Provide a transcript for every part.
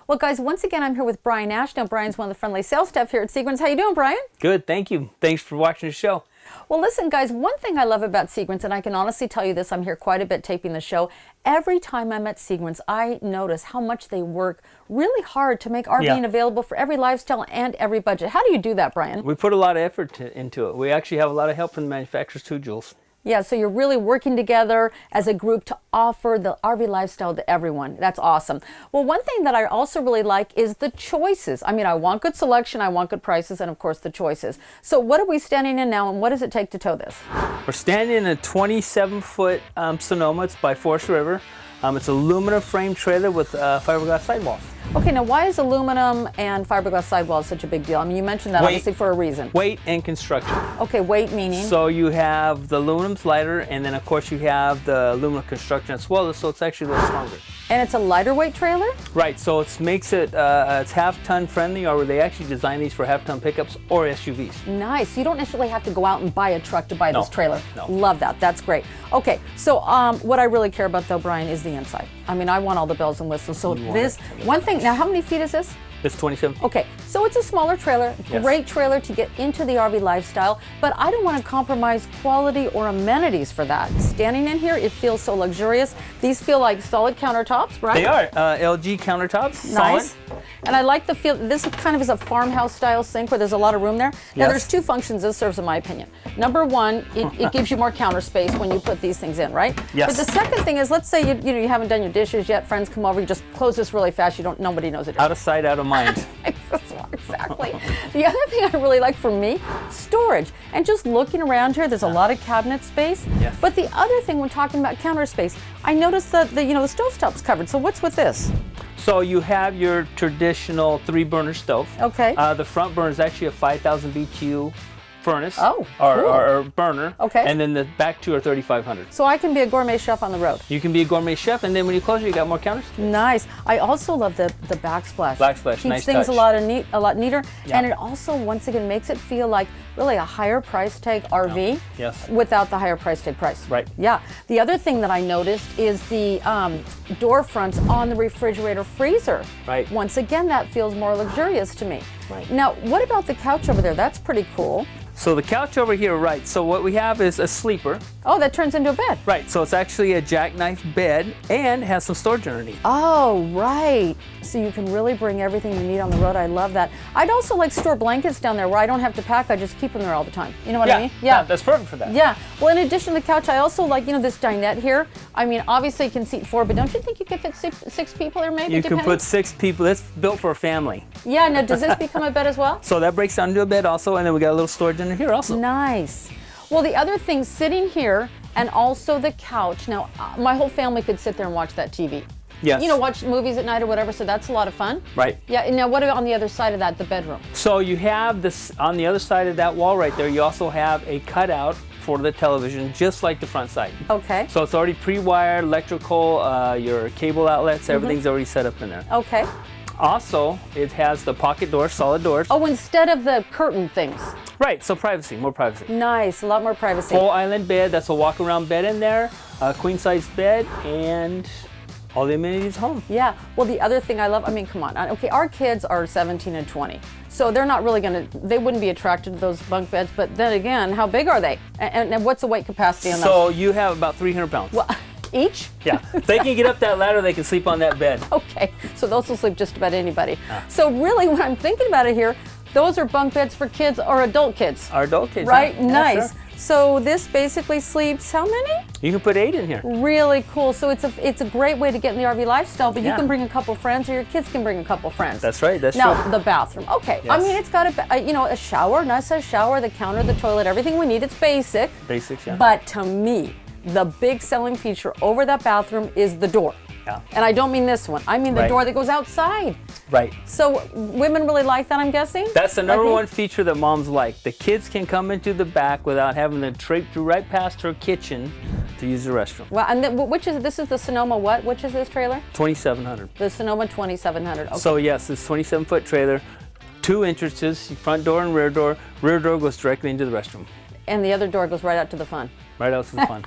Well, guys, once again, I'm here with Brian Ash. Now, Brian's one of the friendly sales staff here at See Grins. How you doing, Brian? Good, thank you. Thanks for watching the show. Well, listen, guys, one thing I love about See Grins, and I can honestly tell you this, I'm here quite a bit taping the show. Every time I'm at See Grins, I notice how much they work really hard to make RVing available for every lifestyle and every budget. How do you do that, Brian? We put a lot of effort into it. We actually have a lot of help from the manufacturers too, Jules. Yeah, so you're really working together as a group to offer the RV lifestyle to everyone. That's awesome. Well, one thing that I also really like is the choices. I mean, I want good selection, I want good prices, and of course the choices. So what are we standing in now, and what does it take to tow this? We're standing in a 27-foot Sonoma. It's by Forest River. It's an aluminum frame trailer with fiberglass sidewalls. Okay, now why is aluminum and fiberglass sidewalls such a big deal? I mean, you mentioned that obviously for a reason. Weight and construction. Okay, weight meaning? So you have the aluminum's lighter, and then of course you have the aluminum construction as well, so it's actually a little stronger. And it's a lighter weight trailer? Right, so it makes it, it's half-ton friendly, or they actually design these for half-ton pickups or SUVs. Nice. You don't necessarily have to go out and buy a truck to buy this trailer. No. Love that. That's great. Okay, so what I really care about though, Brian, is the inside. I mean, I want all the bells and whistles. So this, one thing, now how many feet is this? It's 27. Okay, so it's a smaller trailer, great trailer to get into the RV lifestyle, but I don't want to compromise quality or amenities for that. Standing in here, it feels so luxurious. These feel like solid countertops, right? They are LG countertops. Nice. Solid. And I like the feel. This kind of is a farmhouse style sink where there's a lot of room there. Now there's two functions this serves in my opinion. Number one, it gives you more counter space when you put these things in, right? Yes. But the second thing is, let's say you haven't done your dishes yet, friends come over, you just close this really fast, nobody knows it. Out of sight, out of mind. Exactly. The other thing I really like for me, storage. And just looking around here, there's a lot of cabinet space. Yes. But the other thing when talking about counter space, I noticed that the stovetop's covered. So what's with this? So you have your traditional 3-burner stove. Okay. The front burner is actually a 5,000 BTU furnace. Oh, or burner. Okay. And then the back two are 3,500. So I can be a gourmet chef on the road. You can be a gourmet chef, and then when you close it, you got more counters. Nice. I also love the backsplash. Backsplash, Keeps nice things touch. a lot neater, and it also once again makes it feel like really a higher price tag RV. Yes. Without the higher price tag price. Right. Yeah. The other thing that I noticed is the door fronts on the refrigerator freezer. Right. Once again, that feels more luxurious to me. Right. Now, what about the couch over there? That's pretty cool. So the couch over here, right, so what we have is a sleeper. Oh, that turns into a bed. Right, so it's actually a jackknife bed and has some storage underneath. Oh, right. So you can really bring everything you need on the road. I love that. I'd also like store blankets down there where I don't have to pack. I just keep them there all the time. You know what I mean? Yeah, that's perfect for that. Yeah. Well, in addition to the couch, I also like, this dinette here. I mean, obviously you can seat 4, but don't you think you could fit six people there maybe? You can put 6 people. It's built for a family. Yeah, now does this become a bed as well? So that breaks down into a bed also, and then we got a little storage under here also. Nice. Well, the other thing, sitting here and also the couch. Now, my whole family could sit there and watch that TV. Yes. Watch movies at night or whatever, so that's a lot of fun. Right. Yeah, and now what about on the other side of that, the bedroom? So you have this, on the other side of that wall right there, you also have a cutout for the television, just like the front side. Okay. So it's already pre-wired, electrical, your cable outlets, everything's already set up in there. Okay. Also, it has the pocket doors, solid doors. Oh, instead of the curtain things. Right, so privacy, more privacy. Nice, a lot more privacy. Full island bed, that's a walk-around bed in there, a queen-size bed, and all the amenities home. Yeah, well, the other thing I love, I mean, come on. Okay, our kids are 17 and 20, so they're not really they wouldn't be attracted to those bunk beds, but then again, how big are they? And what's the weight capacity on those? So you have about 300 pounds. Well, each? Yeah, if they can get up that ladder, they can sleep on that bed. Okay, so those will sleep just about anybody. So really, when I'm thinking about it here, those are bunk beds for kids or adult kids. Our adult kids. Right, yeah. nice. Yeah, sure. So this basically sleeps how many? You can put 8 in here. Really cool. So it's a great way to get in the RV lifestyle, but you Yeah. can bring a couple friends, or your kids can bring a couple friends. That's right, that's now, true. the bathroom. Okay, I Yes. mean, it's got a shower, nice size shower, the counter, the toilet, everything we need. It's basic. Basics, yeah. But to me, the big selling feature over that bathroom is the door. Yeah. And I don't mean this one. I mean the Right. door that goes outside. Right. So women really like that, I'm guessing? That's the number Like me? one feature that moms like. The kids can come into the back without having to traipse right past her kitchen to use the restroom. Well, and this is the Sonoma what? Which is this trailer? 2,700. The Sonoma 27000. Okay. So yes, this 27-foot trailer, 2 entrances, front door and rear door. Rear door goes directly into the restroom. And the other door goes right out to the fun. Right out to the fun.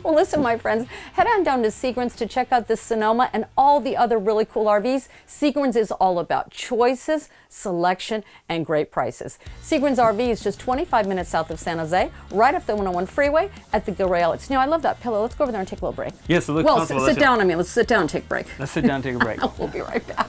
Well, listen, my friends, head on down to See Grins to check out this Sonoma and all the other really cool RVs. See Grins is all about choices, selection, and great prices. See Grins RV is just 25 minutes south of San Jose, right off the 101 freeway at the Gilroy. You know, I love that pillow. Let's go over there and take a little break. Yes, it looks well, comfortable. sit down. I mean, let's sit down and take a break. Let's sit down and take a break. We'll be right back.